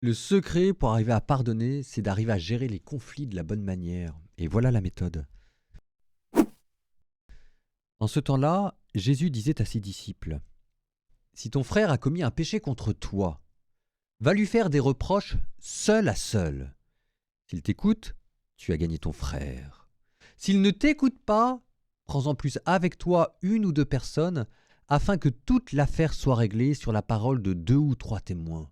Le secret pour arriver à pardonner, c'est d'arriver à gérer les conflits de la bonne manière. Et voilà la méthode. En ce temps-là, Jésus disait à ses disciples, si ton frère a commis un péché contre toi, va lui faire des reproches seul à seul. S'il t'écoute, tu as gagné ton frère. S'il ne t'écoute pas, prends en plus avec toi une ou deux personnes, afin que toute l'affaire soit réglée sur la parole de 2 ou 3 témoins.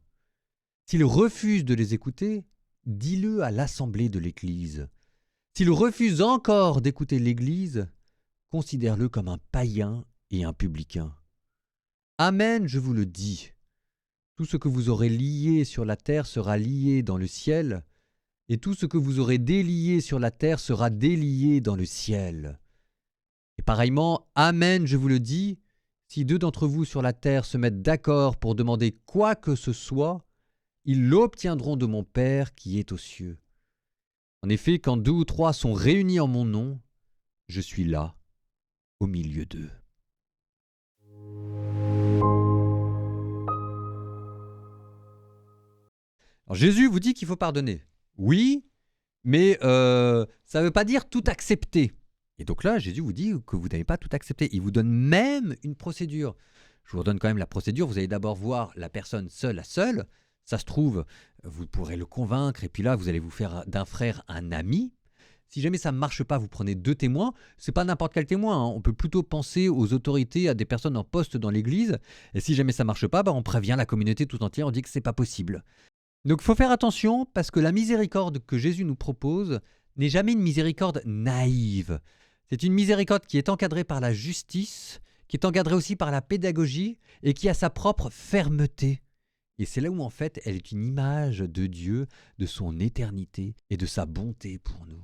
S'il refuse de les écouter, dis-le à l'assemblée de l'Église. S'il refuse encore d'écouter l'Église, considère-le comme un païen et un publicain. Amen, je vous le dis. Tout ce que vous aurez lié sur la terre sera lié dans le ciel, et tout ce que vous aurez délié sur la terre sera délié dans le ciel. Et pareillement, Amen, je vous le dis, si 2 d'entre vous sur la terre se mettent d'accord pour demander quoi que ce soit, ils l'obtiendront de mon Père qui est aux cieux. En effet, quand 2 ou 3 sont réunis en mon nom, je suis là, au milieu d'eux. Alors Jésus vous dit qu'il faut pardonner. Oui, mais ça ne veut pas dire tout accepter. Et donc là, Jésus vous dit que vous n'avez pas tout accepté. Il vous donne même une procédure. Je vous redonne quand même la procédure. Vous allez d'abord voir la personne seule à seule. Ça se trouve, vous pourrez le convaincre. Et puis là, vous allez vous faire d'un frère un ami. Si jamais ça ne marche pas, vous prenez 2 témoins. Ce n'est pas n'importe quel témoin. On peut plutôt penser aux autorités, à des personnes en poste dans l'Église. Et si jamais ça ne marche pas, on prévient la communauté tout entière. On dit que ce n'est pas possible. Donc il faut faire attention parce que la miséricorde que Jésus nous propose n'est jamais une miséricorde naïve. C'est une miséricorde qui est encadrée par la justice, qui est encadrée aussi par la pédagogie et qui a sa propre fermeté. Et c'est là où en fait elle est une image de Dieu, de son éternité et de sa bonté pour nous.